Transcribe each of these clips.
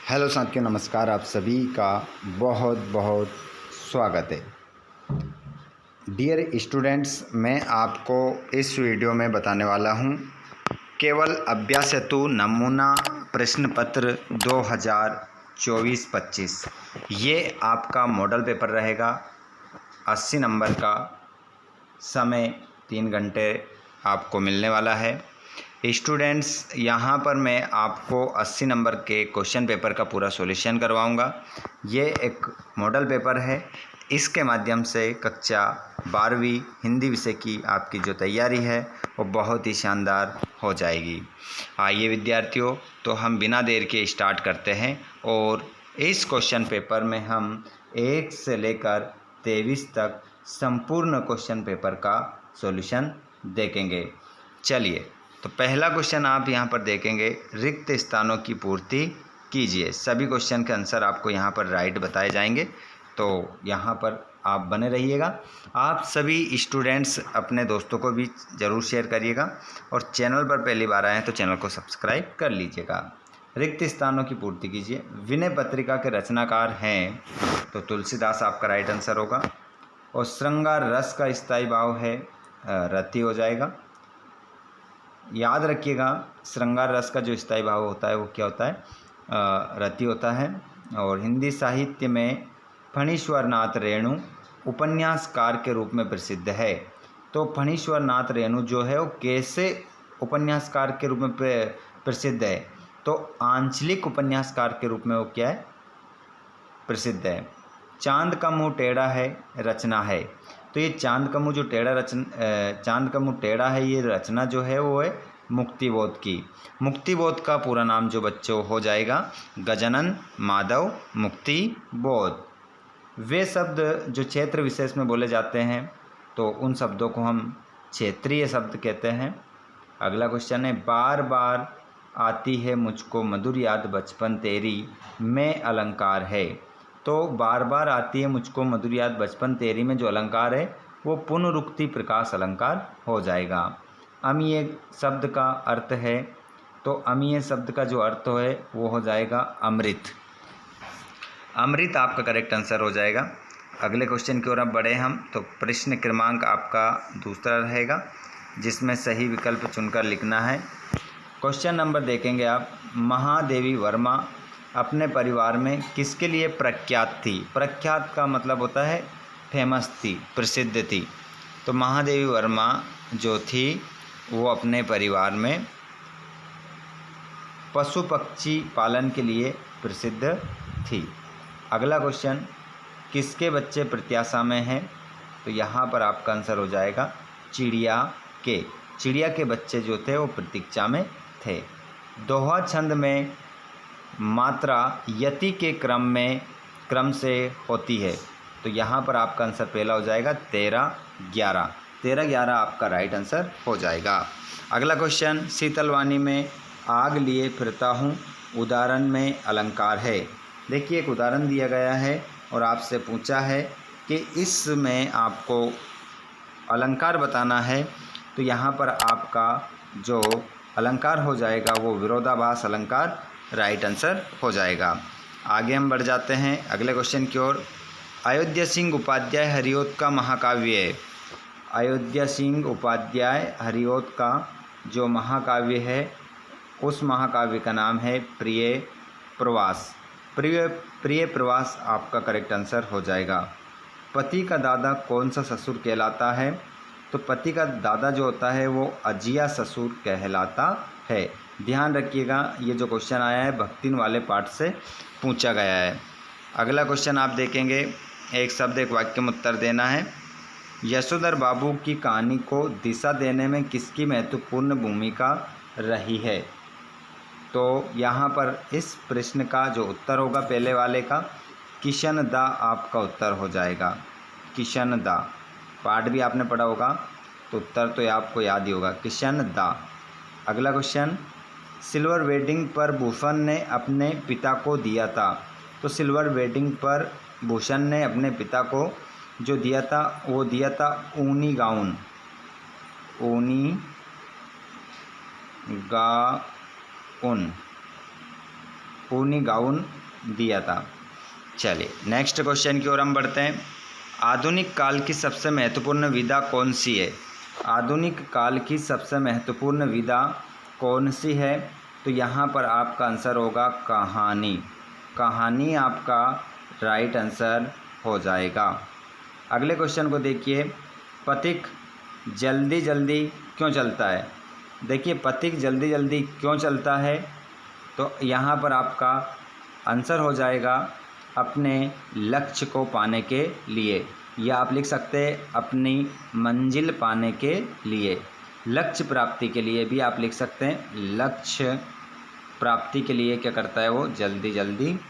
Hello साथियों, नमस्कार। आप सभी का बहुत बहुत स्वागत है। डियर स्टूडेंट्स, मैं आपको इस वीडियो में बताने वाला हूं केवल अभ्यास हेतु नमूना प्रश्न पत्र 2024-25। ये आपका मॉडल पेपर रहेगा। 80 नंबर का समय 3 घंटे आपको मिलने वाला है। स्टूडेंट्स, यहाँ पर मैं आपको 80 नंबर के क्वेश्चन पेपर का पूरा सॉल्यूशन करवाऊँगा। ये एक मॉडल पेपर है। इसके माध्यम से कक्षा 12वीं हिंदी विषय की आपकी जो तैयारी है वो बहुत ही शानदार हो जाएगी। आइए विद्यार्थियों, तो हम बिना देर के स्टार्ट करते हैं और इस क्वेश्चन पेपर में हम 1 से लेकर 23 तक संपूर्ण क्वेश्चन पेपर का सॉल्यूशन देखेंगे। चलिए, तो पहला क्वेश्चन आप यहाँ पर देखेंगे, रिक्त स्थानों की पूर्ति कीजिए। सभी क्वेश्चन के आंसर आपको यहाँ पर राइट बताए जाएंगे, तो यहाँ पर आप बने रहिएगा। आप सभी स्टूडेंट्स अपने दोस्तों को भी ज़रूर शेयर करिएगा और चैनल पर पहली बार आए हैं तो चैनल को सब्सक्राइब कर लीजिएगा। रिक्त स्थानों की पूर्ति कीजिए। विनय पत्रिका के रचनाकार हैं तो तुलसीदास आपका राइट आंसर होगा। और श्रृंगार रस का स्थायी भाव है रति हो जाएगा। याद रखिएगा, श्रृंगार रस का जो स्थायी भाव होता है वो क्या होता है? रति होता है। और हिंदी साहित्य में फणीश्वर नाथ रेणु उपन्यासकार के रूप में प्रसिद्ध है। तो फणीश्वर नाथ रेणु जो है वो कैसे उपन्यासकार के रूप में प्रसिद्ध है? तो आंचलिक उपन्यासकार के रूप में वो क्या है? प्रसिद्ध है। चांद का मुंह टेढ़ा है रचना है। तो ये चांद का मुंह जो चांद का मुंह टेढ़ा है, ये रचना जो है वो है मुक्तिबोध की। मुक्तिबोध का पूरा नाम जो बच्चों हो जाएगा गजानन माधव मुक्तिबोध। वे शब्द जो क्षेत्र विशेष में बोले जाते हैं तो उन शब्दों को हम क्षेत्रीय शब्द कहते हैं। अगला क्वेश्चन है, बार बार आती है मुझको मधुर याद बचपन तेरी में अलंकार है। तो बार बार आती है मुझको मधुर याद बचपन तेरी में जो अलंकार है वो पुनरुक्ति प्रकाश अलंकार हो जाएगा। अमीय शब्द का अर्थ है, तो अमीय शब्द का जो अर्थ है वो हो जाएगा अमृत। अमृत आपका करेक्ट आंसर हो जाएगा। अगले क्वेश्चन की ओर अब बढ़े हम, तो प्रश्न क्रमांक आपका दूसरा रहेगा जिसमें सही विकल्प चुनकर लिखना है। क्वेश्चन नंबर देखेंगे आप, महादेवी वर्मा अपने परिवार में किसके लिए प्रख्यात थी? प्रख्यात का मतलब होता है फेमस थी, प्रसिद्ध थी। तो महादेवी वर्मा जो थी वो अपने परिवार में पशु पक्षी पालन के लिए प्रसिद्ध थी। अगला क्वेश्चन, किसके बच्चे प्रत्याशा में हैं? तो यहाँ पर आपका आंसर हो जाएगा चिड़िया के। चिड़िया के बच्चे जो थे वो प्रतीक्षा में थे। दोहा छंद में मात्रा यति के क्रम से होती है। तो यहाँ पर आपका आंसर पहला हो जाएगा 13-11। 13-11 आपका राइट आंसर हो जाएगा। अगला क्वेश्चन, शीतलवाणी में आग लिए फिरता हूँ उदाहरण में अलंकार है। देखिए, एक उदाहरण दिया गया है और आपसे पूछा है कि इसमें आपको अलंकार बताना है। तो यहाँ पर आपका जो अलंकार हो जाएगा वो विरोधाभास अलंकार राइट आंसर हो जाएगा। आगे हम बढ़ जाते हैं अगले क्वेश्चन की ओर। अयोध्या सिंह उपाध्याय हरिओत का महाकाव्य है। अयोध्या सिंह उपाध्याय हरिओत का जो महाकाव्य है उस महाकाव्य का नाम है प्रिय प्रवास। प्रिय प्रवास आपका करेक्ट आंसर हो जाएगा। पति का दादा कौन सा ससुर कहलाता है? तो पति का दादा जो होता है वो अजिया ससुर कहलाता है। ध्यान रखिएगा, ये जो क्वेश्चन आया है भक्तिन वाले पाठ से पूछा गया है। अगला क्वेश्चन आप देखेंगे, एक शब्द एक वाक्य में उत्तर देना है। यशोधर बाबू की कहानी को दिशा देने में किसकी महत्वपूर्ण भूमिका रही है? तो यहाँ पर इस प्रश्न का जो उत्तर होगा पहले वाले का किशन दा आपका उत्तर हो जाएगा। किशन दा पाठ भी आपने पढ़ा होगा तो उत्तर तो आपको याद ही होगा, किशन दा। अगला क्वेश्चन, सिल्वर वेडिंग पर भूषण ने अपने पिता को दिया था। तो सिल्वर वेडिंग पर भूषण ने अपने पिता को जो दिया था वो दिया था ऊनी गाउन। ऊनी गाउन ऊनी गाउन दिया था। चलिए नेक्स्ट क्वेश्चन की ओर हम बढ़ते हैं। आधुनिक काल की सबसे महत्वपूर्ण विधा कौन सी है? आधुनिक काल की सबसे महत्वपूर्ण विधा कौन सी है? तो यहाँ पर आपका आंसर होगा कहानी। कहानी आपका राइट आंसर हो जाएगा। अगले क्वेश्चन को देखिए, पथिक जल्दी जल्दी क्यों चलता है? देखिए पथिक जल्दी जल्दी क्यों चलता है, तो यहाँ पर आपका आंसर हो जाएगा अपने लक्ष्य को पाने के लिए, या आप लिख सकते हैं अपनी मंजिल पाने के लिए। लक्ष्य प्राप्ति के लिए भी आप लिख सकते हैं। लक्ष्य प्राप्ति के लिए क्या करता है? वो जल्दी जल्दी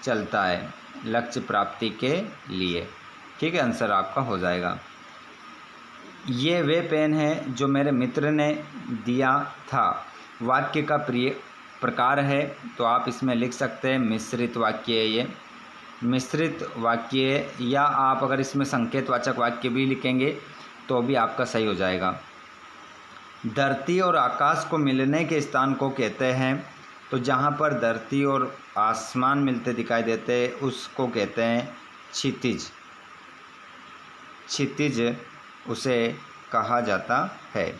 चलता है, लक्ष्य प्राप्ति के लिए। ठीक है, आंसर आपका हो जाएगा। ये वे पेन है जो मेरे मित्र ने दिया था, वाक्य का प्रिय प्रकार है, तो आप इसमें लिख सकते हैं मिश्रित वाक्य है ये, मिश्रित वाक्य है, या आप अगर इसमें संकेतवाचक वाक्य भी लिखेंगे तो भी आपका सही हो जाएगा। धरती और आकाश को मिलने के स्थान को कहते हैं, तो जहाँ पर धरती और आसमान मिलते दिखाई देते हैं उसको कहते हैं क्षितिज। क्षितिज उसे कहा जाता है।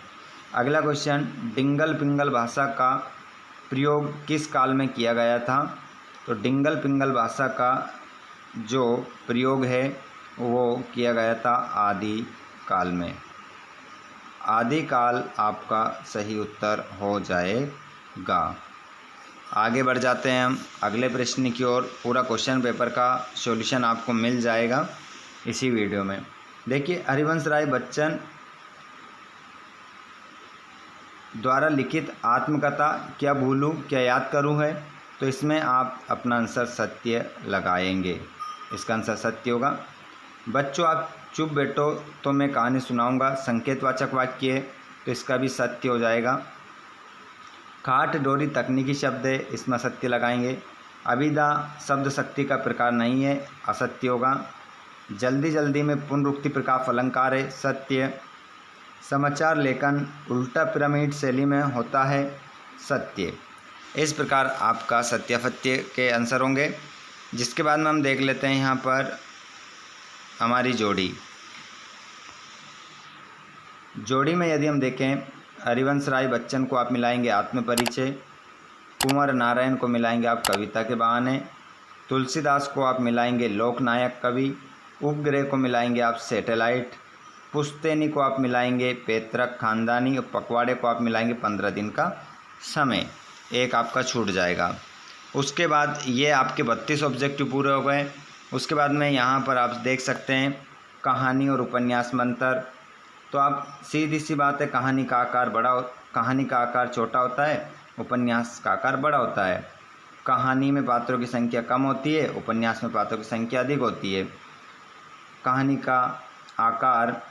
अगला क्वेश्चन, डिंगल पिंगल भाषा का प्रयोग किस काल में किया गया था? तो डिंगल पिंगल भाषा का जो प्रयोग है वो किया गया था आदि काल में। आदि काल आपका सही उत्तर हो जाएगा। आगे बढ़ जाते हैं हम अगले प्रश्न की ओर। पूरा क्वेश्चन पेपर का सॉल्यूशन आपको मिल जाएगा इसी वीडियो में। देखिए, हरिवंश राय बच्चन द्वारा लिखित आत्मकथा क्या भूलूं क्या याद करूं है, तो इसमें आप अपना आंसर सत्य लगाएंगे। इसका आंसर सत्य होगा। बच्चों आप चुप बैठो तो मैं कहानी सुनाऊंगा, संकेतवाचक वाक्य है, तो इसका भी सत्य हो जाएगा। खाट डोरी तकनीकी शब्द है, इसमें सत्य लगाएंगे। अभिधा शब्द शक्ति का प्रकार नहीं है, असत्य होगा। जल्दी जल्दी में पुनरुक्ति प्रकार अलंकार है, सत्य। समाचार लेखन उल्टा पिरामिड शैली में होता है, सत्य। इस प्रकार आपका सत्यासत्य के आंसर होंगे। जिसके बाद में हम देख लेते हैं यहाँ पर हमारी जोड़ी। जोड़ी में यदि हम देखें, हरिवंश राय बच्चन को आप मिलाएंगे आत्मपरिचय, कुंवर नारायण को मिलाएंगे आप कविता के बहाने, तुलसीदास को आप मिलाएंगे लोकनायक कवि, उपग्रह को मिलाएंगे आप सैटेलाइट, पुश्तैनी को आप मिलाएंगे पैतृक खानदानी, और पखवाड़े को आप मिलाएंगे 15 दिन का समय। एक आपका छूट जाएगा। उसके बाद ये आपके 32 ऑब्जेक्टिव पूरे हो गए। उसके बाद में यहाँ पर आप देख सकते हैं कहानी और उपन्यास में अंतर। तो आप सीधी सी बात है, कहानी का आकार छोटा होता है, उपन्यास का आकार बड़ा होता है। कहानी में पात्रों की संख्या कम होती है, उपन्यास में पात्रों की संख्या अधिक होती है। कहानी का आकार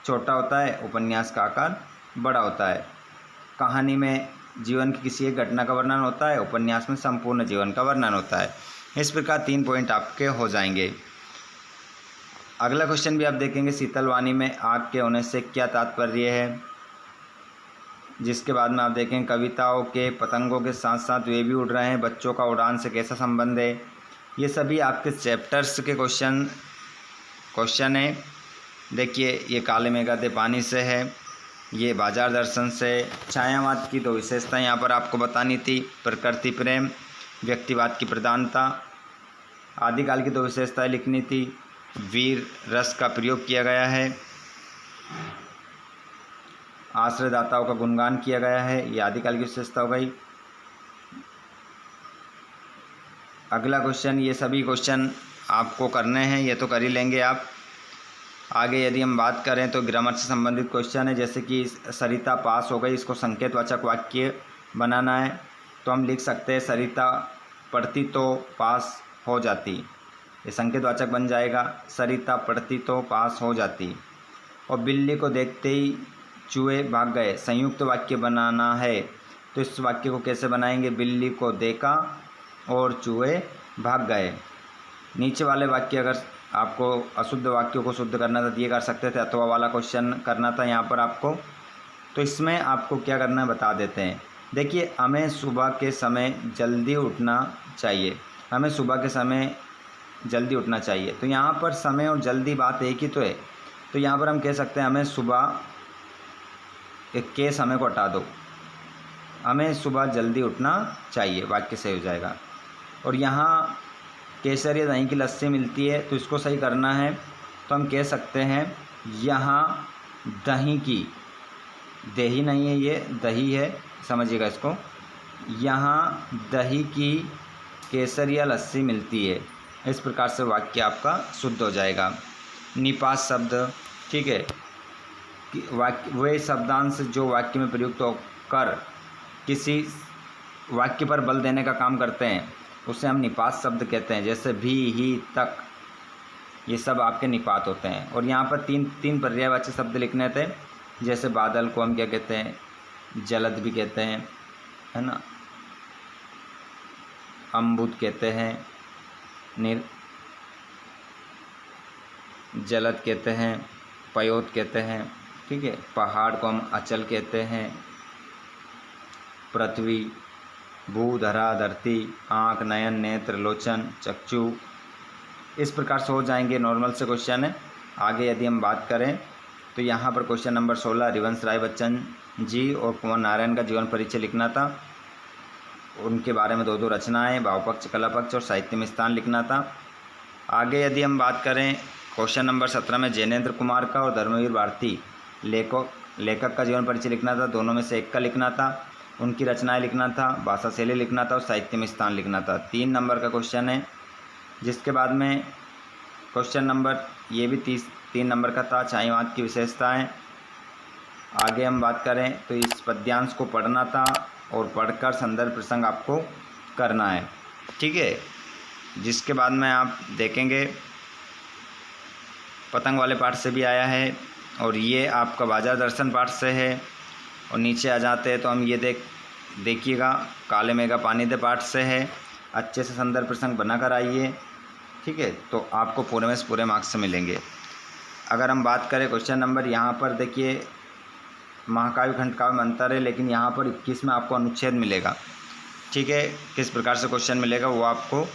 छोटा होता है, उपन्यास का आकार बड़ा होता है। कहानी में जीवन की किसी एक घटना का वर्णन होता है, उपन्यास में संपूर्ण जीवन का वर्णन होता है। इस प्रकार 3 पॉइंट आपके हो जाएंगे। अगला क्वेश्चन भी आप देखेंगे, शीतल वाणी में आग के होने से क्या तात्पर्य है। जिसके बाद में आप देखें कविताओं के पतंगों के साथ साथ वे भी उड़ रहे हैं, बच्चों का उड़ान से कैसा संबंध है। ये सभी आपके चैप्टर्स के क्वेश्चन है। देखिए, ये काले मेघाते पानी से है, ये बाजार दर्शन से। छायावाद की 2 विशेषता यहाँ पर आपको बतानी थी, प्रकृति प्रेम, व्यक्तिवाद की प्रधानता। आदिकाल की 2 विशेषताएं लिखनी थी, वीर रस का प्रयोग किया गया है, आश्रयदाताओं का गुणगान किया गया है, ये आदिकाल की विशेषता हो गई। अगला क्वेश्चन, ये सभी क्वेश्चन आपको करने हैं, ये तो कर ही लेंगे आप। आगे यदि हम बात करें तो ग्रामर से संबंधित क्वेश्चन है, जैसे कि सरिता पास हो गई, इसको संकेतवाचक वाक्य बनाना है। तो हम लिख सकते हैं सरिता पढ़ती तो पास हो जाती, ये संकेतवाचक बन जाएगा। सरिता पढ़ती तो पास हो जाती। और बिल्ली को देखते ही चूहे भाग गए, संयुक्त वाक्य बनाना है। तो इस वाक्य को कैसे बनाएंगे? बिल्ली को देखा और चूहे भाग गए। नीचे वाले वाक्य अगर आपको अशुद्ध वाक्यों को शुद्ध करना था, ये कर सकते थे। अथवा वाला क्वेश्चन करना था यहाँ पर आपको, तो इसमें आपको क्या करना है बता देते हैं। देखिए, हमें सुबह के समय जल्दी उठना चाहिए। हमें सुबह के समय जल्दी उठना चाहिए। तो यहाँ पर समय और जल्दी बात एक ही तो है। तो यहाँ पर हम कह सकते हैं हमें सुबह के समय को हटा दो, हमें सुबह जल्दी उठना चाहिए, वाक्य सही हो जाएगा। और यहाँ केसर या दही की लस्सी मिलती है, तो इसको सही करना है। तो हम कह सकते हैं यहाँ दही की, दही नहीं है ये दही है, समझिएगा इसको, यहाँ दही की केसर या लस्सी मिलती है। इस प्रकार से वाक्य आपका शुद्ध हो जाएगा। निपात शब्द, ठीक है, वाक्य वे शब्दांश जो वाक्य में प्रयुक्त होकर किसी वाक्य पर बल देने का काम करते हैं उसे हम निपात शब्द कहते हैं। जैसे भी, ही, तक, ये सब आपके निपात होते हैं। और यहाँ पर तीन पर्यायवाची शब्द लिखने थे। जैसे बादल को हम क्या कहते हैं, जलद भी कहते हैं, है ना, अम्बुद कहते हैं, जलद कहते हैं, पयोत कहते हैं, ठीक है। पहाड़ को हम अचल कहते हैं, पृथ्वी, भू, धरा, धरती, आँख, नयन, नेत्र, लोचन, चक्षु, इस प्रकार से हो जाएंगे। नॉर्मल से क्वेश्चन है। आगे यदि हम बात करें तो यहाँ पर क्वेश्चन नंबर 16 हरिवंश राय बच्चन जी और कुंवर नारायण का जीवन परिचय लिखना था। उनके बारे में 2 रचनाएं, भावपक्ष, कलापक्ष और साहित्य में स्थान लिखना था। आगे यदि हम बात करें क्वेश्चन नंबर 17 में जैनेन्द्र कुमार का और धर्मवीर भारती लेखक का जीवन परिचय लिखना था। दोनों में से एक का लिखना था। उनकी रचनाएं लिखना था, भाषा शैली लिखना था और साहित्य में स्थान लिखना था। 3 नंबर का क्वेश्चन है। जिसके बाद में क्वेश्चन नंबर ये भी 3 नंबर का था, छायावाद की विशेषताएं। आगे हम बात करें तो इस पद्यांश को पढ़ना था और पढ़कर संदर्भ प्रसंग आपको करना है, ठीक है। जिसके बाद में आप देखेंगे पतंग वाले पाठ से भी आया है और ये आपका बाजार दर्शन पाठ से है। और नीचे आ जाते हैं तो हम ये देखिएगा काले मेघा पानी दे पाठ से है। अच्छे से संदर्भ प्रसंग बनाकर आइए, ठीक है, तो आपको पूरे में से पूरे मार्क्स मिलेंगे। अगर हम बात करें क्वेश्चन नंबर, यहाँ पर देखिए महाकाव्य खंडकाव्य में अंतर है, लेकिन यहाँ पर 21 में आपको अनुच्छेद मिलेगा, ठीक है। किस प्रकार से क्वेश्चन मिलेगा वो आपको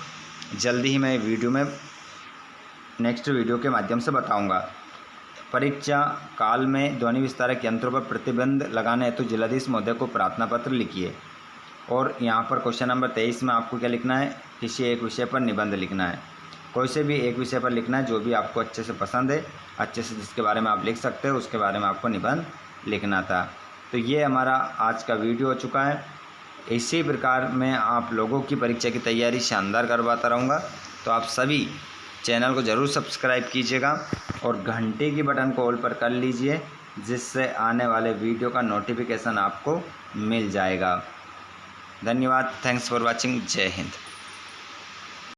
जल्दी ही मैं वीडियो में नेक्स्ट वीडियो के माध्यम से बताऊंगा। परीक्षा काल में ध्वनि विस्तारक यंत्रों पर प्रतिबंध लगाने हेतु जिलाधीश महोदय को प्रार्थना पत्र लिखिए। और यहाँ पर क्वेश्चन नंबर 23 में आपको क्या लिखना है, किसी एक विषय पर निबंध लिखना है। कोई से भी एक विषय पर लिखना है जो भी आपको अच्छे से पसंद है, अच्छे से जिसके बारे में आप लिख सकते हो उसके बारे में आपको निबंध लिखना था। तो ये हमारा आज का वीडियो हो चुका है। इसी प्रकार मैं आप लोगों की परीक्षा की तैयारी शानदार करवाता रहूँगा। तो आप सभी चैनल को ज़रूर सब्सक्राइब कीजिएगा और घंटे की बटन को ऑल पर कर लीजिए, जिससे आने वाले वीडियो का नोटिफिकेशन आपको मिल जाएगा। धन्यवाद। Thanks for watching. जय हिंद।